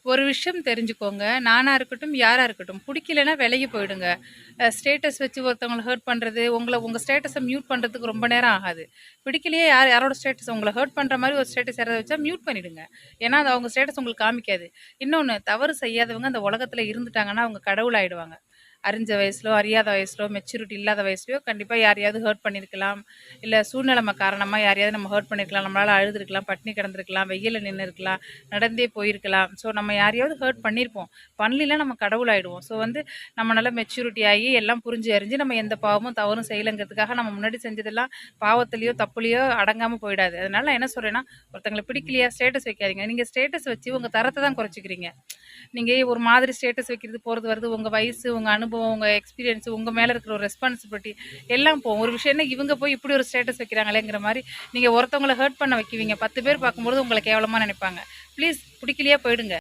ஒரு விஷயம் தெரிஞ்சுக்கோங்க. நானா இருக்கட்டும், யாரா இருக்கட்டும். புடிக்கலன்னா விலகி போயிடுங்க. ஸ்டேட்டஸ் வச்சு ஒருத்தவங்கள ஹர்ட் பண்றது, உங்க ஸ்டேட்டஸ மியூட் பண்றதுக்கு ரொம்ப நேரம் ஆகாது. பிடிக்கலையே யாரோட ஸ்டேட்டஸ் உங்கள ஹர்ட் பண்ற மாரி ஒரு ஸ்டேட்டஸ் யாராவது வச்சா மியூட் பண்ணிடுங்க. ஏன்னா, அது அவங்க ஸ்டேட்டஸ் உங்களுக்கு காமிக்காது. இன்னொன்னு தவறு செய்யாதவங்க அந்த உலகத்துல இருந்துட்டாங்கன்னா, அவங்க கடவுள் ஆயிடுவாங்க. அறிஞ்ச வயசுலோ, அறியாத வயசுலோ, மெச்சூரிட்டி இல்லாத வயசுலயோ கண்டிப்பா யாரையாவது ஹர்ட் பண்ணியிருக்கலாம். இல்ல சூழ்நிலைமை காரணமா யாரையாவது நம்ம ஹர்ட் பண்ணியிருக்கலாம். நம்மளால அழுதுருக்கலாம், பட்டினி கிடந்திருக்கலாம், வெயில்ல நின்னுருக்கலாம், நடந்தே போயிருக்கலாம். ஸோ நம்ம யாரையாவது ஹர்ட் பண்ணியிருப்போம். பண்ணலினா நம்ம கடவுள் ஆயிடுவோம். ஸோ வந்து நம்ம நல்லா மெச்சூரிட்டி ஆகி எல்லாம் புரிஞ்சு அறிஞ்சு நம்ம எந்த பாவமும் தவறும் செய்யலங்கிறதுக்காக நம்ம முன்னாடி செஞ்சதெல்லாம் பாவத்திலயோ, தப்புலயோ அடங்காம போயிடாது. அதனால நான் என்ன சொல்றேன்னா, ஒருத்தங்கள பிடிக்கலையா ஸ்டேட்டஸ் வைக்காதீங்க. நீங்க ஸ்டேட்டஸ் வச்சு உங்க தரத்த தான் குறைச்சுக்கிறீங்க. நீங்க ஒரு மாதிரி ஸ்டேட்டஸ் வைக்கிறது, போறது, வருது, உங்க வயசு, உங்க அனுபவம், உங்க எக்ஸ்பீரியன்ஸ், உங்க மேல இருக்கிற ஒரு ரெஸ்பான்சிபிலிட்டி எல்லாம் போகும். ஒரு விஷயம் என்ன இவங்க போய் இப்படி ஒரு ஸ்டேட்டஸ் வைக்கிறாங்களேங்கிற மாரி நீங்க ஒருத்தவங்கள ஹர்ட் பண்ண வைக்குவீங்க. 10 பேர் பார்க்கும்போது உங்கள கேவலமா நினைப்பாங்க. ப்ளீஸ் பிடிக்கலையா போயிடுங்க.